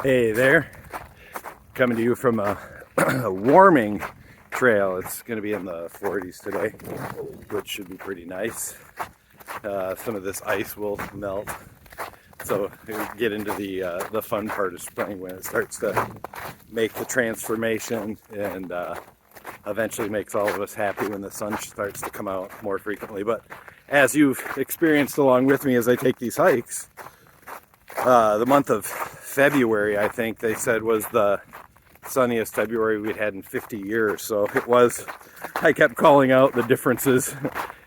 Hey there, coming to you from a, a warming trail. It's going to be in the 40s today, which should be pretty nice. Some of this ice will melt, so we get into the fun part of spring when it starts to make the transformation and eventually makes all of us happy when the sun starts to come out more frequently. But as you've experienced along with me as I take these hikes, the month of February, I think they said, was the sunniest February we'd had in 50 years. So it was, I kept calling out the differences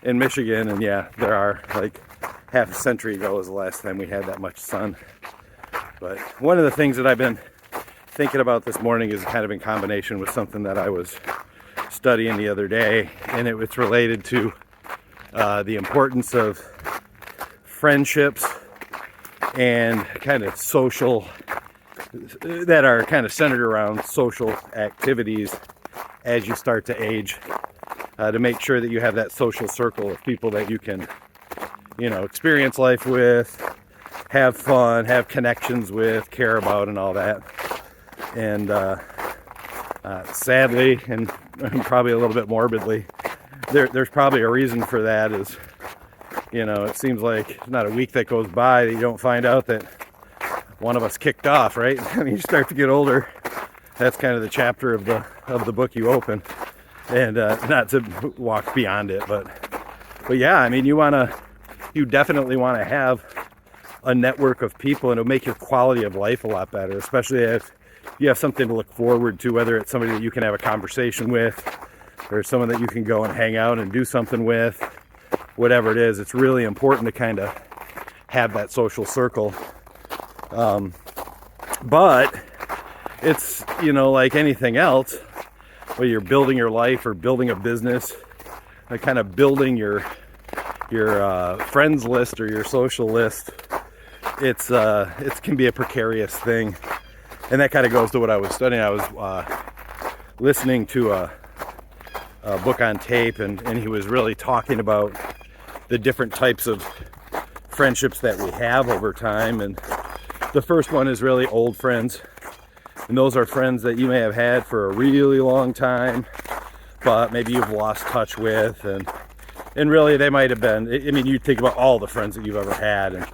in Michigan, and yeah, there are, like half a century ago was the last time we had that much sun. But one of the things that I've been thinking about this morning is kind of in combination with something that I was studying the other day, and it's related to the importance of friendships and kind of social, that are kind of centered around social activities as you start to age, to make sure that you have that social circle of people that you can, experience life with, have fun, have connections with, care about, and all that. And sadly, and probably a little bit morbidly, there's probably a reason for that. Is, it seems like not a week that goes by that you don't find out that one of us kicked off, right? I mean, you start to get older. That's kind of the chapter of the book you open, and not to walk beyond it, but yeah, I mean, you definitely want to have a network of people, and it'll make your quality of life a lot better, especially if you have something to look forward to, whether it's somebody that you can have a conversation with, or someone that you can go and hang out and do something with. Whatever it is, it's really important to kind of have that social circle. But it's, like anything else, whether you're building your life or building a business, like kind of building your friends list or your social list, it can be a precarious thing. And that kind of goes to what I was studying. I was listening to a book on tape, and he was really talking about the different types of friendships that we have over time. And the first one is really old friends, and those are friends that you may have had for a really long time, but maybe you've lost touch with, and really they might have been, I mean, you think about all the friends that you've ever had, and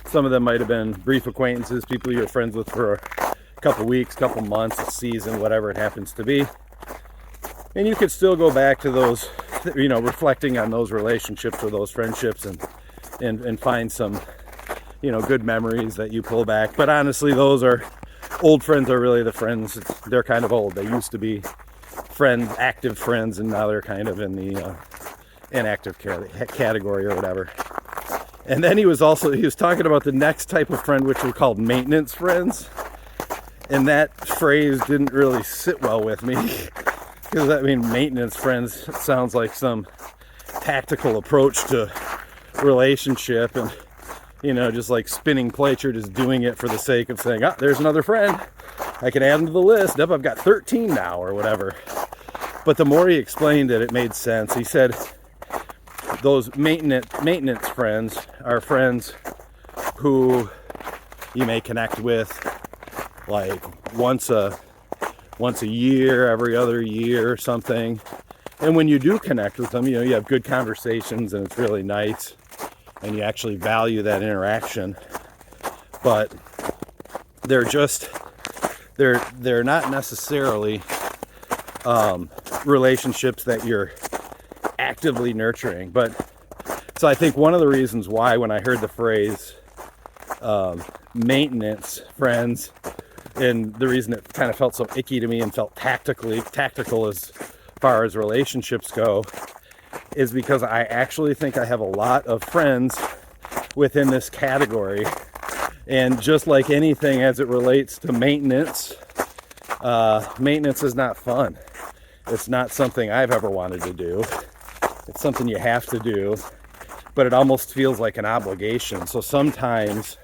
some of them might have been brief acquaintances, people you were friends with for a couple weeks, couple months, a season, whatever it happens to be. And you could still go back to those, reflecting on those relationships or those friendships, and find some, good memories that you pull back. But honestly, those are old friends, are really the friends. They're kind of old. They used to be friends, active friends, and now they're kind of in the inactive category or whatever. And then he was talking about the next type of friend, which are called maintenance friends. And that phrase didn't really sit well with me. Because, maintenance friends sounds like some tactical approach to relationship, and, just like spinning plates, you're just doing it for the sake of saying, there's another friend, I can add him to the list. I've got 13 now, or whatever. But the more he explained it, it made sense. He said those maintenance friends are friends who you may connect with like once a year, every other year or something. And when you do connect with them, you have good conversations, and it's really nice, and you actually value that interaction. But they're not necessarily relationships that you're actively nurturing. But so I think one of the reasons why, when I heard the phrase maintenance friends, and the reason it kind of felt so icky to me and felt tactical as far as relationships go, is because I actually think I have a lot of friends within this category. And just like anything as it relates to maintenance, maintenance is not fun. It's not something I've ever wanted to do. It's something you have to do, but it almost feels like an obligation. So sometimes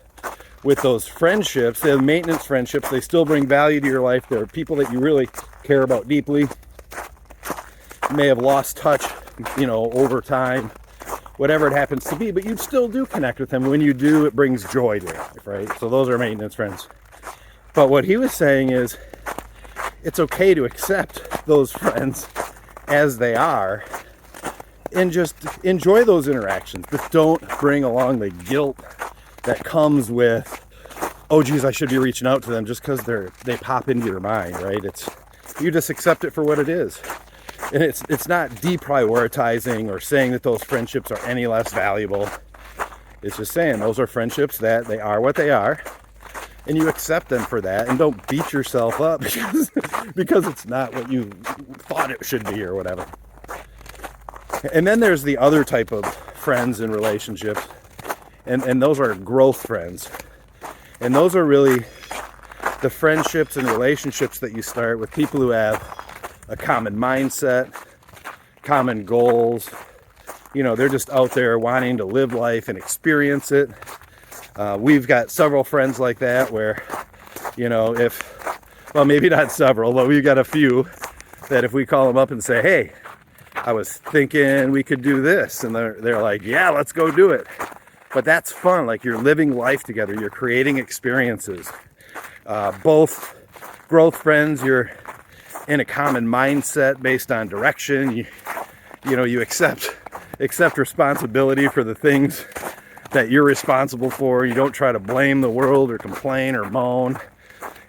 with those friendships, the maintenance friendships, they still bring value to your life. They're people that you really care about deeply. You may have lost touch, over time, whatever it happens to be, but you still do connect with them. When you do, it brings joy to your life, right? So those are maintenance friends. But what he was saying is it's okay to accept those friends as they are and just enjoy those interactions, but don't bring along the guilt that comes with, oh geez, I should be reaching out to them just because they pop into your mind, right? It's, you just accept it for what it is. And it's not deprioritizing or saying that those friendships are any less valuable. It's just saying those are friendships that they are what they are, and you accept them for that, and don't beat yourself up because it's not what you thought it should be or whatever. And then there's the other type of friends and relationships, and those are growth friends. And those are really the friendships and relationships that you start with people who have a common mindset, common goals. You know, they're just out there wanting to live life and experience it. We've got several friends like that where, you know, well, maybe not several, but we've got a few that if we call them up and say, hey, I was thinking we could do this, and they're like, yeah, let's go do it. But that's fun. Like, you're living life together. You're creating experiences. Both growth friends, you're in a common mindset based on direction. You know, you accept responsibility for the things that you're responsible for. You don't try to blame the world or complain or moan.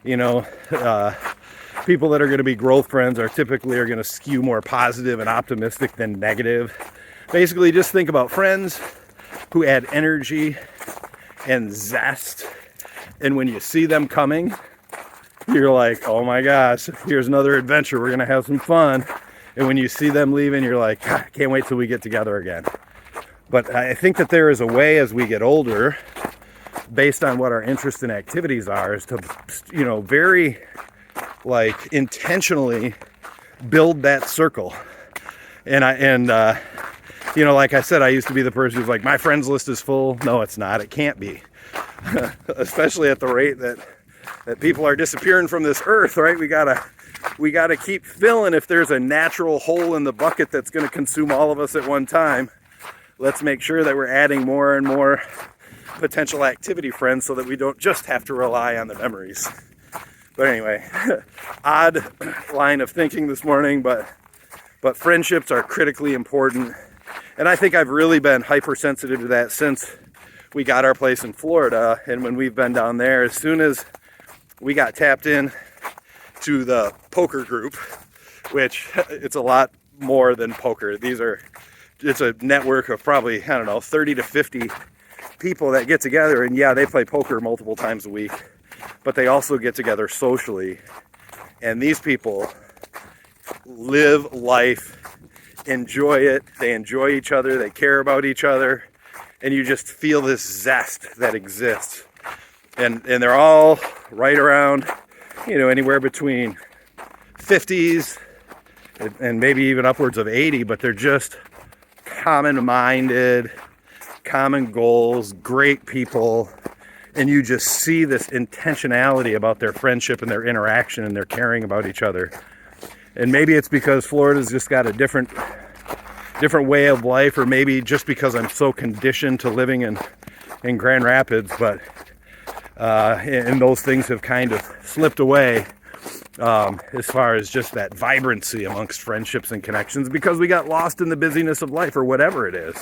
You know, people that are going to be growth friends are going to skew more positive and optimistic than negative. Basically, just think about friends who add energy and zest. And when you see them coming, you're like, oh my gosh, here's another adventure. We're going to have some fun. And when you see them leaving, you're like, God, can't wait till we get together again. But I think that there is a way as we get older, based on what our interests and activities are, is to, you know, very like intentionally build that circle. And you know, like I said, I used to be the person who's like, my friends list is full. No, it's not. It can't be. Especially at the rate that people are disappearing from this earth, right? We gotta keep filling. If there's a natural hole in the bucket that's going to consume all of us at one time, let's make sure that we're adding more and more potential activity friends so that we don't just have to rely on the memories. But anyway, odd line of thinking this morning, but friendships are critically important. And I think I've really been hypersensitive to that since we got our place in Florida. And when we've been down there, as soon as we got tapped in to the poker group, which it's a lot more than poker. It's a network of probably, 30 to 50 people that get together. And yeah, they play poker multiple times a week, but they also get together socially. And these people live life, enjoy it. They enjoy each other. They care about each other. And you just feel this zest that exists. And they're all right around, anywhere between 50s and maybe even upwards of 80, but they're just common-minded, common goals, great people. And you just see this intentionality about their friendship and their interaction and their caring about each other. And maybe it's because Florida's just got a different way of life, or maybe just because I'm so conditioned to living in Grand Rapids, but and those things have kind of slipped away as far as just that vibrancy amongst friendships and connections, because we got lost in the busyness of life or whatever it is.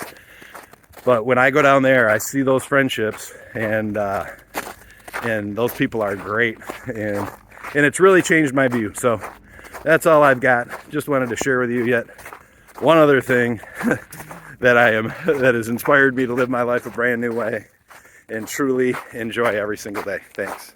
But when I go down there, I see those friendships, and those people are great, and it's really changed my view. So that's all I've got. Just wanted to share with you yet one other thing that has inspired me to live my life a brand new way and truly enjoy every single day. Thanks.